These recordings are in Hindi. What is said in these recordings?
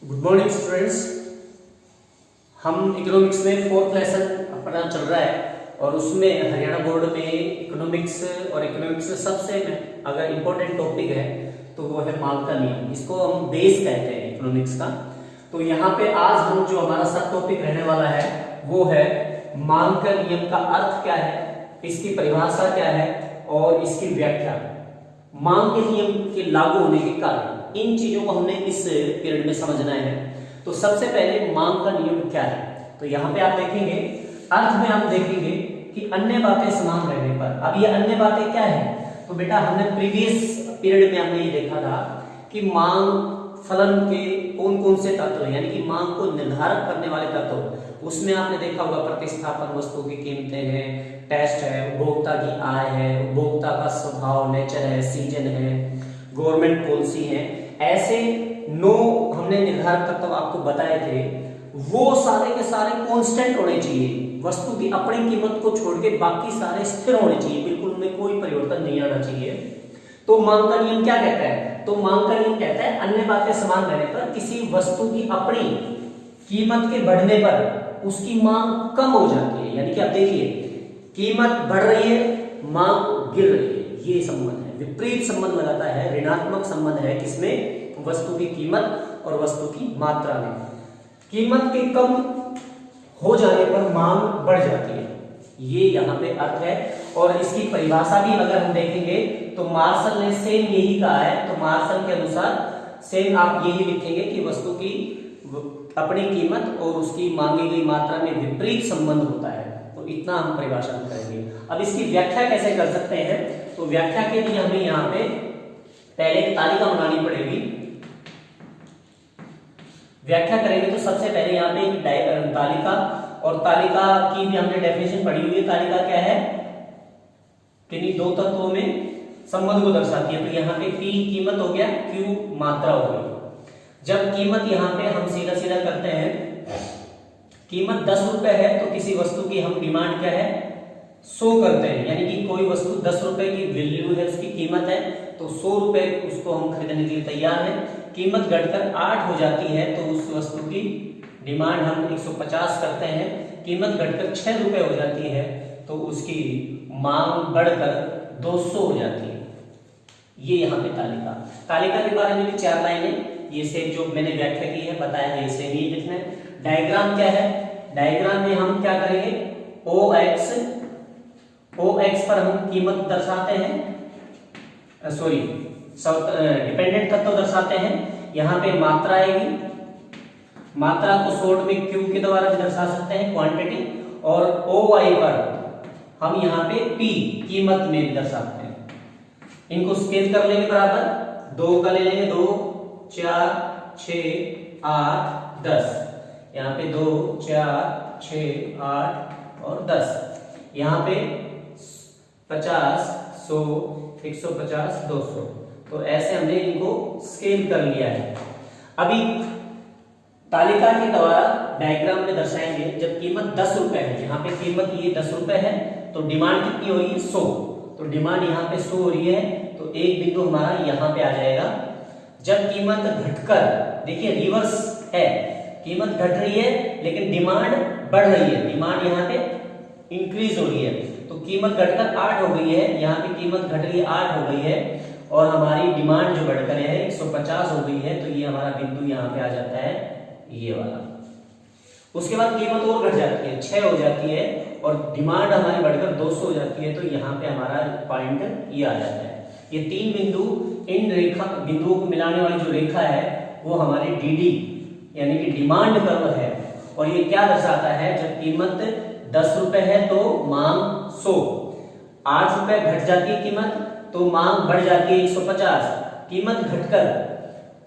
Good morning students. हम इकोनॉमिक्स में फोर्थ लेसन अपना चल रहा है और उसमें हरियाणा बोर्ड में इकोनॉमिक्स में सबसे अगर इम्पोर्टेंट टॉपिक है तो वो है मांग का नियम। इसको हम बेस कहते हैं इकोनॉमिक्स का। तो यहाँ पे आज हम जो हमारा सब टॉपिक रहने वाला है वो है मांग का नियम का अर्थ क्या है, इसकी परिभाषा क्या है और इसकी व्याख्या। मांग के नियम के लागू होने के कारण इन चीजों को हमने इस पीरियड में समझना है। तो सबसे पहले मांग का नियम क्या है, तो यहाँ पे आप देखेंगे अर्थ में हम देखेंगे कि अन्य बातें समान रहने पर। अब ये अन्य बातें क्या है, तो बेटा हमने प्रीवियस पीरियड में हमने ये देखा था कि मांग फलन के कौन कौन से तत्व यानी कि मांग को निर्धारित करने वाले तत्व, उसमें आपने देखा होगा प्रतिस्थापन, वस्तु की कीमतें हैं, टेस्ट है, उपभोक्ता की आय है, उपभोक्ता का स्वभाव, नेचर है, सीजन है, गवर्नमेंट पॉलिसी है। ऐसे 9 हमने निर्धारक तत्व आपको बताए थे। वो सारे के सारे कांस्टेंट होने चाहिए, वस्तु की अपनी कीमत को छोड़ के बाकी सारे स्थिर होने चाहिए, बिल्कुल उनमें कोई परिवर्तन नहीं आना चाहिए। तो मांग का नियम क्या कहता है, तो मांग का नियम कहता है अन्य बातें समान रहने पर किसी वस्तु की अपनी कीमत के बढ़ने पर उसकी मांग कम हो जाती है। यानी कि आप देखिए कीमत बढ़ रही है, मांग गिर रही है, ये संबंध है, विपरीत संबंध लगाता है, ऋणात्मक संबंध है किसमें, वस्तु की कीमत और वस्तु की मात्रा में। कीमत के कम हो जाने पर मांग बढ़ जाती है, ये यहाँ पे अर्थ है। और इसकी परिभाषा भी अगर हम देखेंगे तो मार्शल ने सेम यही कहा है। तो मार्शल के अनुसार सेम आप यही लिखेंगे कि वस्तु की अपनी कीमत और उसकी मांगी गई मात्रा में विपरीत संबंध होता है। तो इतना हम परिभाषा करेंगे। अब इसकी व्याख्या कैसे कर सकते हैं, तो व्याख्या के लिए हमें यहाँ पे पहले एक तालिका बनानी पड़ेगी। व्याख्या करेंगे तो सबसे पहले यहाँ पे एक तालिका, और तालिका की भी हमने डेफिनेशन पढ़ी हुई है। तालिका क्या है, किन्हीं दो तत्वों में संबंध को दर्शाती है। तो यहाँ पे P कीमत हो गया, Q मात्रा हो गई। जब कीमत यहाँ पे हम सीधा सीधा करते हैं, कीमत 10 रुपए है तो किसी वस्तु की हम डिमांड क्या है 100 करते हैं। यानी कि कोई वस्तु 10 रुपए की वैल्यू है, उसकी कीमत है, तो 100 रुपए उसको हम खरीदने के लिए तैयार हैं। कीमत घटकर 8 हो जाती है तो उस वस्तु की डिमांड हम 150 करते हैं। कीमत घटकर 6 रुपए हो जाती है तो उसकी मांग बढ़कर 200 हो जाती है। ये यहाँ पे तालिका के बारे में भी 4 लाइनें ये से जो मैंने व्याख्या की है बताया है, इसे ही लिखना है। डायग्राम क्या है, डायग्राम में हम क्या करेंगे, OX पर हम कीमत दर्शाते हैं, डिपेंडेंट तत्व दर्शाते हैं। यहाँ पे मात्रा आएगी, मात्रा को शॉर्ट में Q के द्वारा भी दर्शा सकते हैं, क्वांटिटी। और OY पर हम यहाँ पे P कीमत में भी दर्शाते हैं। इनको स्केल कर लेंगे बराबर, 2 का ले लेंगे, 2 4 6 8 10। यहाँ पे 2 4 6 8 और 10। यहाँ पे 50 100 150 200। तो ऐसे हमने इनको स्केल कर लिया है। अभी तालिका के द्वारा डायग्राम में दर्शाएंगे। जब कीमत 10 रुपए है, यहाँ पे कीमत ये 10 रुपए है तो डिमांड कितनी हो रही है 100। तो डिमांड यहाँ पे 100 हो रही है तो एक बिंदु हमारा यहाँ पे आ जाएगा। जब कीमत घटकर, देखिए रिवर्स है, कीमत घट रही है लेकिन डिमांड बढ़ रही है, डिमांड यहाँ पे इंक्रीज हो रही है। तो कीमत घटकर 8 हो गई है, यहाँ पे कीमत घट रही है 8 हो गई है और हमारी डिमांड जो बढ़कर है 150 हो गई है। तो ये हमारा बिंदु यहाँ पे आ जाता है, ये वाला। उसके बाद कीमत और घट जाती है, 6 हो जाती है और डिमांड हमारी बढ़कर 200 हो जाती है। तो यहाँ पे हमारा पॉइंट ये आ जाता है। ये 3 बिंदु, इन रेखा बिंदुओं को मिलाने वाली जो रेखा है वो हमारी DD यानी कि डिमांड कर्व है। और ये क्या दर्शाता है, जब कीमत 10 रुपए है तो मांग 100, 8 रुपए घट जाती है कीमत तो मांग बढ़ जाती है 150। कीमत घटकर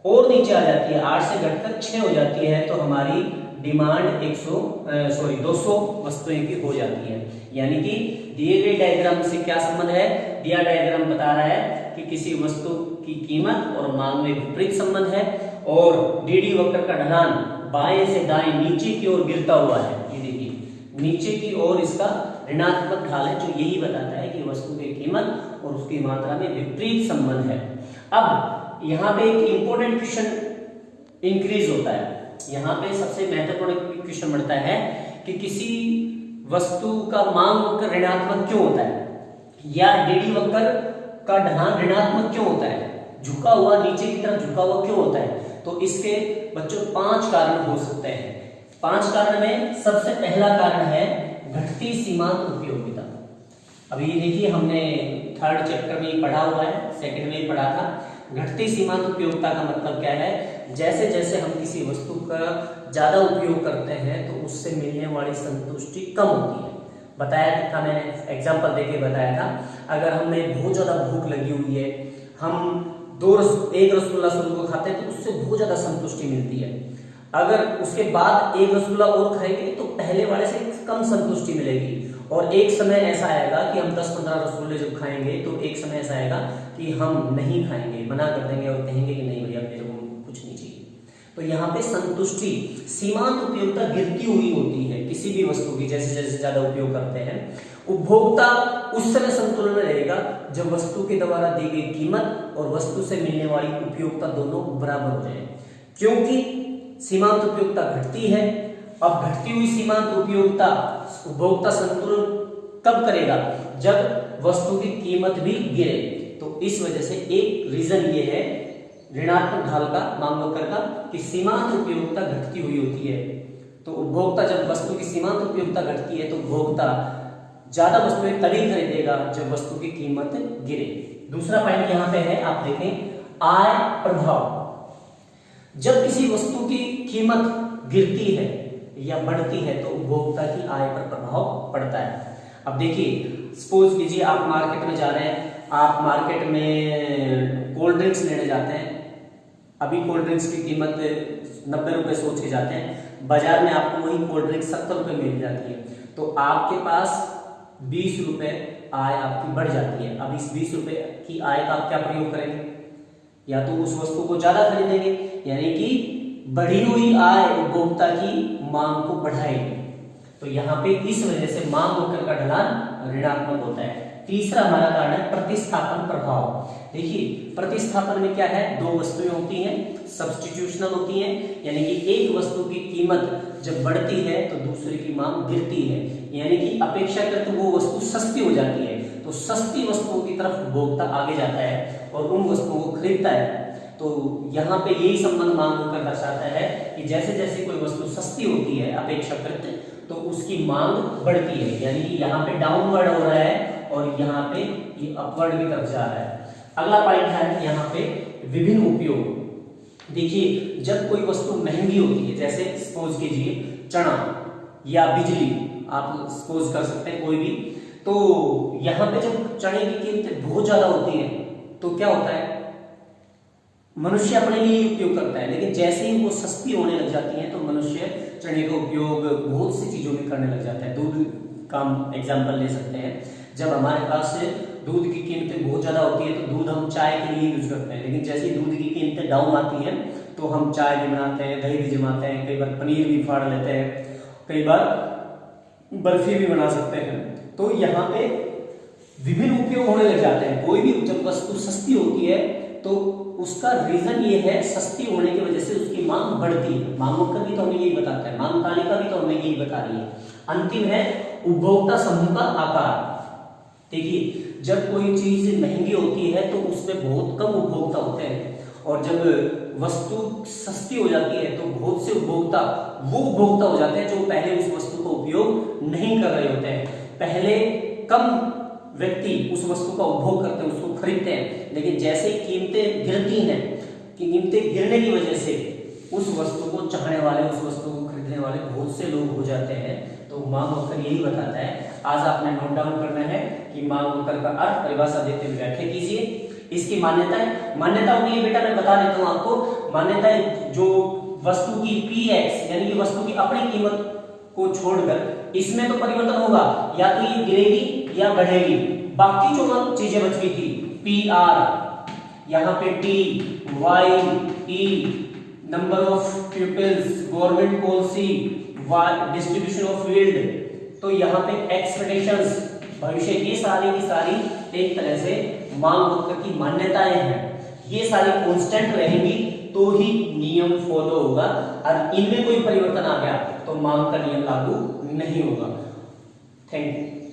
और नीचे आ जाती है, 8 से घटकर 6 हो जाती है तो हमारी डिमांड 200 वस्तुएं की हो जाती है। यानी कि दिए गए डायग्राम से क्या संबंध है, दिया डायग्राम बता रहा है कि किसी वस्तु की कीमत और मांग में विपरीत संबंध है और DD वक्र का ढलान बाएं से दाएं नीचे की ओर गिरता हुआ है। ये देखिए नीचे की ओर इसका ऋणात्मक ढाल है, जो यही बताता है कि वस्तु की कीमत और उसकी मात्रा में विपरीत संबंध है। अब यहाँ पे एक इंपॉर्टेंट क्वेश्चन इंक्रीज होता है। यहाँ पे सबसे महत्वपूर्ण क्वेश्चन बनता है कि किसी वस्तु का मांग वक्र ऋणात्मक क्यों होता है, या डीडी वक्र का ढलान ऋणात्मक क्यों होता है, झुका हुआ नीचे की तरफ झुका हुआ क्यों होता है। तो इसके बच्चों 5 कारण हो सकते हैं। 5 कारण में सबसे पहला कारण है घटती सीमांत उपयोगिता। अभी देखिए हमने 3rd चैप्टर में पढ़ा हुआ है, 2nd में पढ़ा था। घटती सीमांत उपयोगिता का मतलब क्या है, जैसे जैसे हम किसी वस्तु का ज्यादा उपयोग करते हैं तो उससे मिलने वाली संतुष्टि कम होती है। बताया था मैंने, एग्जांपल देके बताया था, अगर हमें बहुत ज्यादा भूख लगी हुई है, हम एक रसगुल्ला शुरू को खाते हैं तो उससे बहुत ज्यादा संतुष्टि मिलती है। अगर उसके बाद एक रसगुल्ला और खाएंगे तो पहले वाले से कम संतुष्टि मिलेगी। और एक समय ऐसा आएगा कि हम 10-15 रसगुल्ले जब खाएंगे तो एक समय ऐसा आएगा कि हम नहीं खाएंगे, मना कर देंगे और कहेंगे कि नहीं भैया मेरे को कुछ नहीं चाहिए। तो यहाँ पे संतुष्टि, सीमांत उपयोगिता गिरती हुई होती है किसी भी वस्तु की, जैसे जैसे ज्यादा उपयोग करते हैं। उपभोक्ता उस समय संतुलन में रहेगा जब वस्तु के द्वारा दी गई कीमत और वस्तु से मिलने वाली उपयोगिता दोनों बराबर हो जाए। क्योंकि सीमांत उपयोगिता घटती है, अब घटती हुई सीमांत उपयोगिता उपभोक्ता संतुलन कब करेगा, जब वस्तु की कीमत भी गिरे। तो इस वजह से एक रीजन ये है ऋणात्मक ढाल का, मांग वक्र का, कि सीमांत उपयोगिता घटती हुई होती है। तो उपभोक्ता जब वस्तु की सीमांत उपयोगिता घटती है तो उपभोक्ता ज्यादा वस्तुएं तभी खरीदेगा जब वस्तु की कीमत गिरे। दूसरा पॉइंट यहाँ पे है, आप देखें आय प्रभाव। जब किसी वस्तु की कीमत गिरती है या बढ़ती है तो उपभोक्ता की आय पर प्रभाव पड़ता है। अब देखिए, सपोज कीजिए आप मार्केट में जा रहे हैं, आप मार्केट में कोल्ड ड्रिंक्स लेने जाते हैं। अभी कोल्ड ड्रिंक्स की कीमत 90 रुपए सोच के जाते हैं, बाजार में आपको वही कोल्ड ड्रिंक्स 70 रुपए मिल जाती है। तो आपके पास 20 रुपए आय आपकी बढ़ जाती है। अब इस 20 रुपए की आय का आप क्या प्रयोग करेंगे, या तो उस वस्तु को ज्यादा खरीदेंगे, यानी कि बढ़ी हुई आय उपभोक्ता की मांग को बढ़ाएगी। तो यहाँ पे इस वजह से मांग वक्र का ढलान ऋणात्मक होता है। तीसरा हमारा कारण है प्रतिस्थापन प्रभाव। देखिए प्रतिस्थापन में क्या है, 2 वस्तुएं होती हैं, सब्स्टिट्यूशनल होती हैं, यानी कि एक वस्तु की कीमत जब बढ़ती है तो दूसरे की मांग गिरती है, यानी कि अपेक्षाकृत वो वस्तु सस्ती हो जाती है। तो सस्ती वस्तुओं की तरफ उपभोक्ता आगे जाता है और उन वस्तुओं को खरीदता है। तो यहाँ पे यही संबंध मांग वक्र दर्शाता है कि जैसे जैसे कोई वस्तु सस्ती होती है अपेक्षाकृत तो उसकी मांग बढ़ती है, यानी कि यहाँ पे डाउनवर्ड हो रहा है और यहाँ पे ये अपवर्ड की तरफ जा रहा है। अगला पॉइंट है यहाँ पे विभिन्न उपयोग। देखिए जब कोई वस्तु महंगी होती है, जैसे सपोज कीजिए चना या बिजली, आप सपोज कर सकते हैं कोई भी, तो यहाँ पे जब चने की कीमत बहुत ज्यादा होती है तो क्या होता है, मनुष्य अपने लिए उपयोग करता है। लेकिन जैसे ही वो सस्ती होने लग जाती है तो मनुष्य चने का उपयोग बहुत सी चीजों में करने लग जाता है। दूध का एग्जाम्पल ले सकते हैं, जब हमारे पास दूध की कीमतें बहुत ज्यादा होती है तो दूध हम चाय के लिए यूज करते हैं। लेकिन जैसे ही दूध की कीमतें डाउन आती हैं तो हम चाय भी बनाते हैं, दही भी जमाते हैं, कई बार पनीर भी फाड़ लेते हैं, कई बार बर्फी भी बना सकते हैं। तो यहाँ पे विभिन्न उपयोग होने लग जाते हैं। कोई भी जब वस्तु सस्ती होती है तो उसका रीजन ये है, सस्ती होने की वजह से उसकी मांग बढ़ती है। मांग वक्र भी तो हमें यही बताता है, मांग तालिका भी तो हमें यही बता रही है। अंतिम है उपभोक्ता समूह का आकार। देखिए जब कोई चीज महंगी होती है तो उसमें बहुत कम उपभोक्ता होते हैं, और जब वस्तु सस्ती हो जाती है तो बहुत से उपभोक्ता वो उपभोक्ता हो जाते हैं जो पहले उस वस्तु का उपयोग नहीं कर रहे होते हैं। पहले कम व्यक्ति उस वस्तु का उपभोग करते हैं, उसको खरीदते हैं, लेकिन जैसे ही कीमतें गिरती हैं, कीमतें गिरने की वजह से उस वस्तु को चाहने वाले, उस वस्तु को खरीदने वाले बहुत से लोग हो जाते हैं। तो मांग वक्र यही बताता है। आज आपने नोट डाउन करना है कि मांग वक्र का अर्थ, परिभाषा देते हुए व्याख्या कीजिए। इसकी मान्यताओं के लिए बेटा मैं बता देता हूँ आपको। मान्यताएं जो वस्तु की पीएक्स यानी कि वस्तु की अपनी कीमत को छोड़कर इसमें तो परिवर्तन होगा, या तो ये गिरेगी या बढ़ेगी। बाकी जो चीजें बच गई थी, पी आर, यहाँ पे T, Y, E, number of peoples, government policy, distribution of field, तो यहाँ पे एक्सपेक्टेशंस, भविष्य, ये सारी की सारी एक तरह से मांग वक्र की मान्यताएं हैं। ये सारी कांस्टेंट रहेंगी तो ही नियम फॉलो होगा, और इनमें कोई परिवर्तन आ गया तो मांग का नियम लागू नहीं होगा। Thank you.